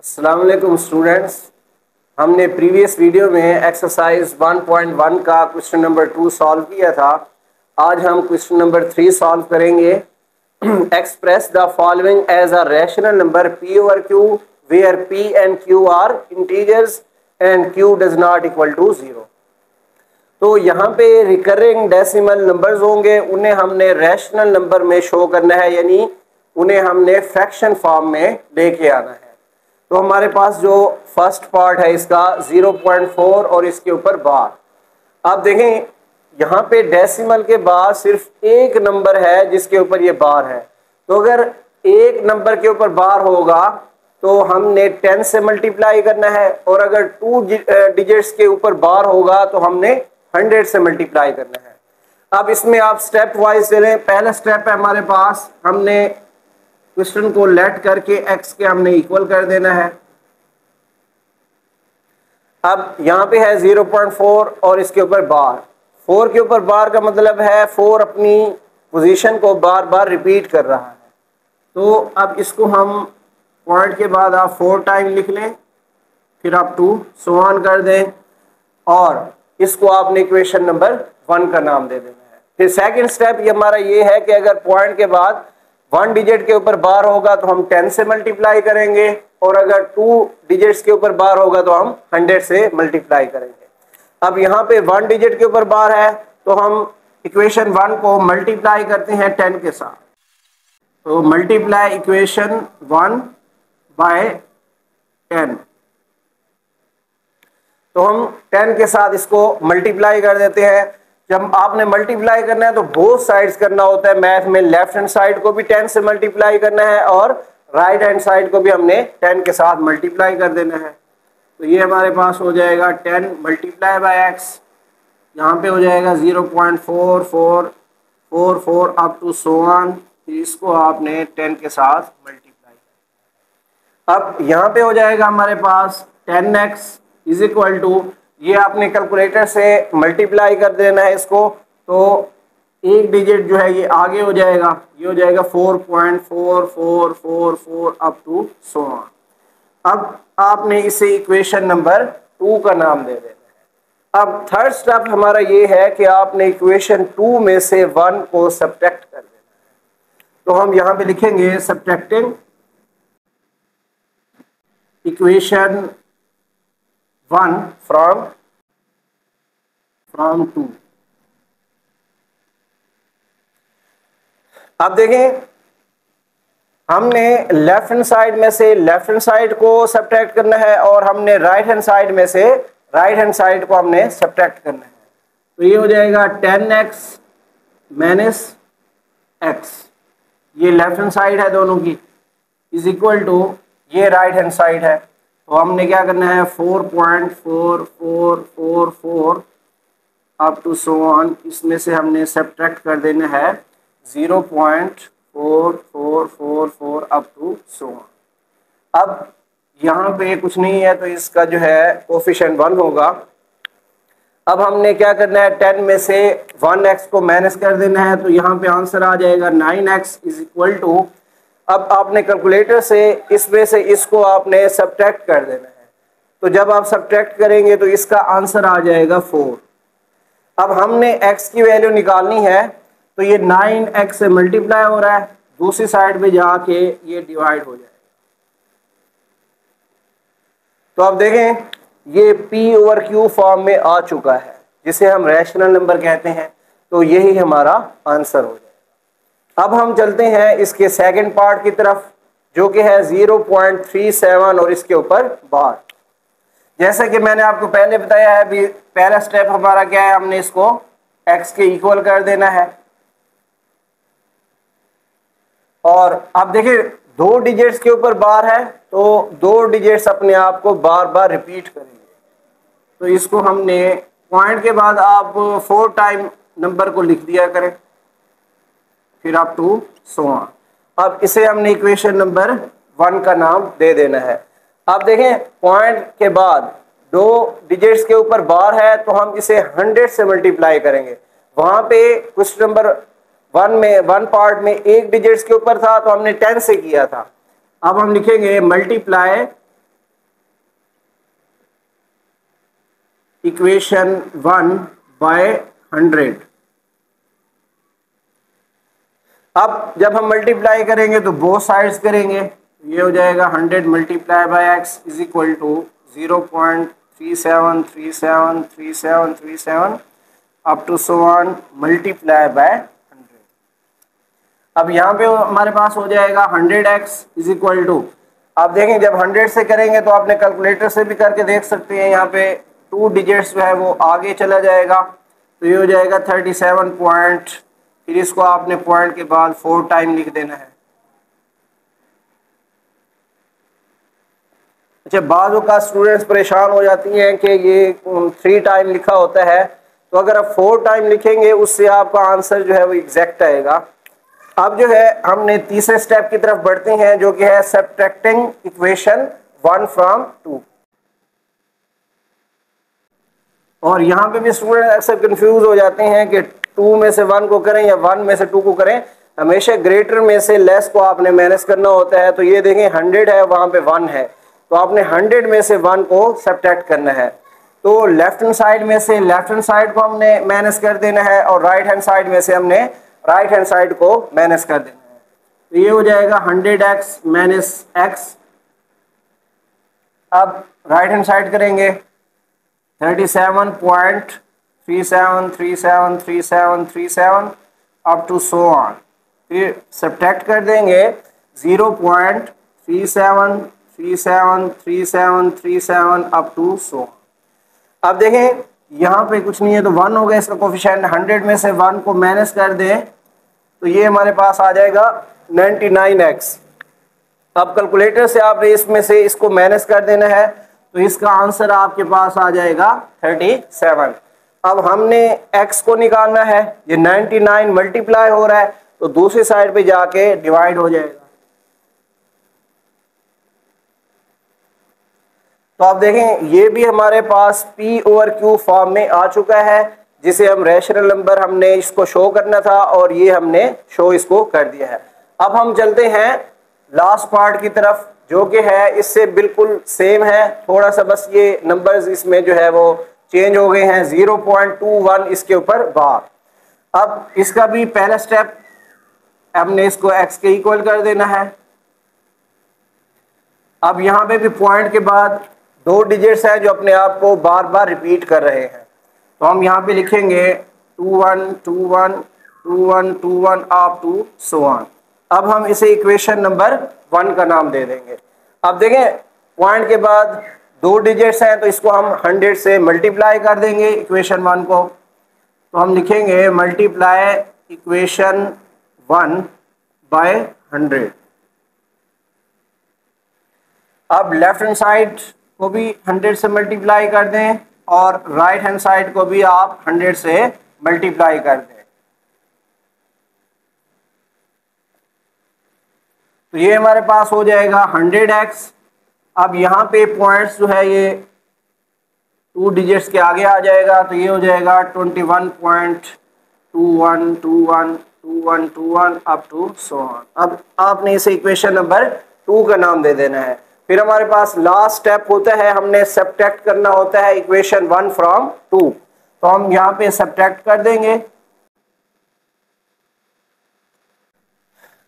अस्सलाम वालेकुम स्टूडेंट्स। हमने प्रीवियस वीडियो में एक्सरसाइज 1.1 का क्वेश्चन नंबर 2 सॉल्व किया था। आज हम क्वेश्चन नंबर 3 सॉल्व करेंगे। Express the following as a rational number p over q where p and q are integers and q does not equal to 0। तो यहाँ पे रिकरिंग डेसिमल नंबर्स होंगे, उन्हें हमने रैशनल नंबर में शो करना है, यानी उन्हें हमने फ्रैक्शन फॉर्म में लेके आना है। तो हमारे पास जो फर्स्ट पार्ट है इसका 0.4 और इसके ऊपर बार। आप देखें यहाँ पे डेसिमल के बाद सिर्फ एक नंबर है जिसके ऊपर ये बार है। तो अगर एक नंबर के ऊपर बार होगा तो हमने 10 से मल्टीप्लाई करना है, और अगर 2 डिजिट्स के ऊपर बार होगा तो हमने 100 से मल्टीप्लाई करना है। अब इसमें आप स्टेप वाइज चलें। पहला स्टेप है हमारे पास, हमने क्वेश्चन को लेट करके x के हमने इक्वल कर देना है। अब यहाँ पे है 0.4 और इसके ऊपर बार। 4 के ऊपर बार का मतलब है 4 अपनी पोजीशन को बार बार रिपीट कर रहा है। तो अब इसको हम पॉइंट के बाद आप 4 टाइम लिख लें, फिर आप 2 सो ऑन कर दें, और इसको आपने इक्वेशन नंबर 1 का नाम दे देना है। फिर सेकंड स्टेप ये हमारा ये है कि अगर पॉइंट के बाद 1 डिजिट के ऊपर बार होगा तो हम 10 से मल्टीप्लाई करेंगे, और अगर 2 डिजिट्स के ऊपर बार होगा तो हम 100 से मल्टीप्लाई करेंगे। अब यहाँ पे 1 डिजिट के ऊपर बार है तो हम इक्वेशन 1 को मल्टीप्लाई करते हैं 10 के साथ। तो मल्टीप्लाई इक्वेशन 1 बाय 10। तो हम 10 के साथ इसको मल्टीप्लाई कर देते हैं। जब आपने मल्टीप्लाई करना है तो बोथ साइड्स करना होता है। मैथ में लेफ्ट हैंड साइड को भी 10 से मल्टीप्लाई करना है और राइट हैंड साइड को भी हमने 10 के साथ मल्टीप्लाई कर देना है। तो ये हमारे पास हो जाएगा 10 मल्टीप्लाई बाय x, यहाँ पे हो जाएगा 0.4444 अप टू सो ऑन। इसको आपने 10 के साथ मल्टीप्लाई। अब यहाँ पे हो जाएगा हमारे पास 10x इज इक्वल टू, ये आपने कैलकुलेटर से मल्टीप्लाई कर देना है इसको। तो एक डिजिट जो है ये आगे हो जाएगा, ये हो जाएगा 4.4444 अप टू सो ऑन। अब आपने इसे इक्वेशन नंबर 2 का नाम दे देना है। अब थर्ड स्टेप हमारा ये है कि आपने इक्वेशन 2 में से 1 को सब्ट्रैक्ट कर देना है। तो हम यहाँ पे लिखेंगे सब्ट्रैक्टिंग इक्वेशन 1 फ्रॉम 2। अब देखें हमने लेफ्ट हैंड साइड में से लेफ्ट हैंड साइड को सब्ट्रैक्ट करना है, और हमने राइट हैंड साइड में से राइट हैंड साइड को हमने सब्ट्रैक्ट करना है। तो ये हो जाएगा 10x माइनस x, ये लेफ्ट हैंड साइड है दोनों की, इज इक्वल टू ये राइट हैंड साइड है। तो हमने क्या करना है 4.4444 अप टू सो ऑन, इसमें से हमने सब्ट्रैक्ट कर देना है 0.4444 अप टू सो ऑन। अब यहाँ पे कुछ नहीं है तो इसका जो है कोफिशिएंट 1 होगा। अब हमने क्या करना है 10 में से 1x को माइनस कर देना है, तो यहाँ पे आंसर आ जाएगा 9x इज इक्वल टू, अब आपने कैलकुलेटर से इसमें से इसको आपने सब्ट्रैक्ट कर देना है। तो जब आप सब्ट्रैक्ट करेंगे तो इसका आंसर आ जाएगा 4। अब हमने x की वैल्यू निकालनी है, तो ये 9x से मल्टीप्लाई हो रहा है, दूसरी साइड पे जाके ये डिवाइड हो जाएगा। तो अब देखें ये p ओवर q फॉर्म में आ चुका है, जिसे हम रैशनल नंबर कहते हैं। तो यही हमारा आंसर हो जाएगा। अब हम चलते हैं इसके सेकंड पार्ट की तरफ, जो कि है 0.37 और इसके ऊपर बार। जैसे कि मैंने आपको पहले बताया है, भी पहला स्टेप हमारा क्या है, हमने इसको x के इक्वल कर देना है। और अब देखिए 2 डिजिट्स के ऊपर बार है, तो 2 डिजिट्स अपने आप को बार बार रिपीट करेंगे। तो इसको हमने पॉइंट के बाद आप 4 टाइम नंबर को लिख दिया करें, फिर आप 2 सो ऑन। अब इसे हमने इक्वेशन नंबर 1 का नाम दे देना है। अब देखें पॉइंट के बाद 2 डिजिट्स के ऊपर बार है, तो हम इसे 100 से मल्टीप्लाई करेंगे। वहां पे क्वेश्चन नंबर 1 पार्ट में 1 डिजिट्स के ऊपर था, तो हमने 10 से किया था। अब हम लिखेंगे मल्टीप्लाई इक्वेशन 1/100। अब जब हम मल्टीप्लाई करेंगे तो बोथ साइड्स करेंगे, ये हो जाएगा 100 multiply by x is equal to 0.37373737 up to so on multiply by 100। अब यहाँ पे हमारे पास हो जाएगा 100x इज इक्वल टू, आप देखें जब 100 से करेंगे तो आपने कैलकुलेटर से भी करके देख सकते हैं, यहाँ पे 2 डिजिट्स जो है वो आगे चला जाएगा, तो ये हो जाएगा 37 पॉइंट, फिर इसको आपने पॉइंट के बाद 4 टाइम लिख देना है। अच्छा, बाज़ का स्टूडेंट्स परेशान हो जाती हैं कि ये 3 टाइम लिखा होता है, तो अगर आप 4 टाइम लिखेंगे उससे आपका आंसर जो है वो एग्जैक्ट आएगा। अब जो है हमने तीसरे स्टेप की तरफ बढ़ते हैं, जो कि है सब्ट्रैक्टिंग इक्वेशन 1 फ्रॉम 2। और यहाँ पे भी स्टूडेंट अक्सर कंफ्यूज हो जाते हैं कि 2 में से 1 को करें या 1 में से 2 को करें। हमेशा ग्रेटर में से लेस को आपने मैनेज करना होता है। तो ये देखें 100 है, वहाँ पे 1 है, तो आपने 100 में से 1 को सब्ट्रैक्ट करना है। तो लेफ्ट हैंड साइड में से लेफ्ट हैंड साइड को हमने मैनेज कर देना है और राइट हैंड साइड में से हमने राइट हैंड साइड को मैनेज कर देना है। तो ये हो जाएगा 100x माइनस x। अब राइट हैंड साइड करेंगे 37.37373737 अप टू सो ऑन, फिर सब्ट्रैक्ट कर देंगे 0.37373737 अप टू सो ऑन। अब देखें यहाँ पे कुछ नहीं है तो 1 हो गया इसका कोफिशिएंट, 100 में से 1 को माइनस कर दें तो ये हमारे पास आ जाएगा 99x। अब कैलकुलेटर से आपने इसमें से इसको माइनस कर देना है, तो इसका आंसर आपके पास आ जाएगा 37। अब हमने x को निकालना है, ये 99 मल्टीप्लाई हो रहा है तो दूसरी साइड पे जाके डिवाइड हो जाएगा। तो आप देखें ये भी हमारे पास p ओवर q फॉर्म में आ चुका है, जिसे हम रैशनल नंबर हमने इसको शो करना था और ये हमने शो इसको कर दिया है। अब हम चलते हैं लास्ट पार्ट की तरफ, जो कि है इससे बिल्कुल सेम है, थोड़ा सा बस ये नंबर्स इसमें जो है वो चेंज हो गए हैं, 0.21 इसके ऊपर बार। अब इसका भी पहला स्टेप हमने इसको x के इक्वल कर देना है। अब यहाँ पे भी पॉइंट के बाद 2 डिजिट्स हैं जो अपने आप को बार बार रिपीट कर रहे हैं, तो हम यहाँ पे लिखेंगे 21212121 अप टू सो ऑन। अब हम इसे इक्वेशन नंबर 1 का नाम दे देंगे। अब देखें पॉइंट के बाद 2 डिजिट्स हैं तो इसको हम 100 से मल्टीप्लाई कर देंगे इक्वेशन 1 को, तो हम लिखेंगे मल्टीप्लाई इक्वेशन 1 बाय 100। अब लेफ्ट हैंड साइड को भी 100 से मल्टीप्लाई कर दें और राइट हैंड साइड को भी आप 100 से मल्टीप्लाई कर दें, तो ये हमारे पास हो जाएगा 100x। अब यहाँ पे पॉइंट्स जो है ये 2 डिजिट्स के आगे आ जाएगा, तो ये हो जाएगा 21.21212121 अप टू सो ऑन। अब आपने इसे इक्वेशन नंबर 2 का नाम दे देना है। फिर हमारे पास लास्ट स्टेप होता है, हमने सब्ट्रैक्ट करना होता है इक्वेशन 1 फ्रॉम 2, तो हम यहाँ पे सब्ट्रैक्ट कर देंगे।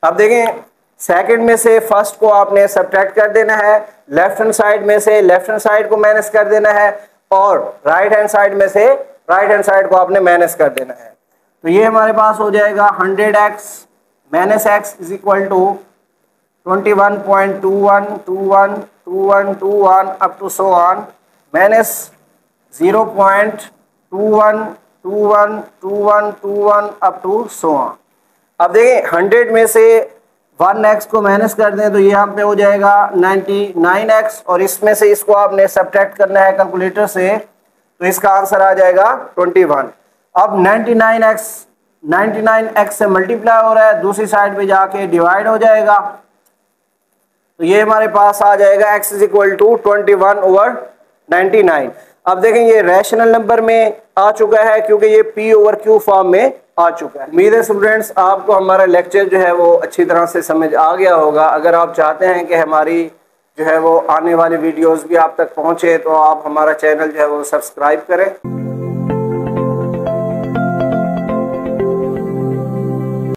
अब देखें सेकंड में से फर्स्ट को आपने सब्ट्रैक्ट कर देना है, लेफ्ट हैंड साइड में से लेफ्ट हैंड साइड को माइनस कर देना है और राइट हैंड साइड में से राइट हैंड साइड को आपने माइनस कर देना है। तो ये हमारे पास हो जाएगा 100x minus x is equal to 21.212121 up to so on minus 0.21212121 up to so on. अब देखिए 100 में से 1x को माइनस कर दें तो ये यहाँ पे हो जाएगा 99x और इसमें से इसको आपने सब्ट्रैक्ट करना है कैलकुलेटर से, तो इसका आंसर आ जाएगा 21। अब 99x से मल्टीप्लाई हो रहा है, दूसरी साइड पे जाके डिवाइड हो जाएगा, तो ये हमारे पास आ जाएगा x इज इक्वल टू 21/99। अब देखें ये रैशनल नंबर में आ चुका है क्योंकि ये p ओवर q फॉर्म में आ चुका है। उम्मीद है स्टूडेंट्स आपको हमारा लेक्चर जो है वो अच्छी तरह से समझ आ गया होगा। अगर आप चाहते हैं कि हमारी जो है वो आने वाली वीडियोस भी आप तक पहुँचे, तो आप हमारा चैनल जो है वो सब्सक्राइब करें।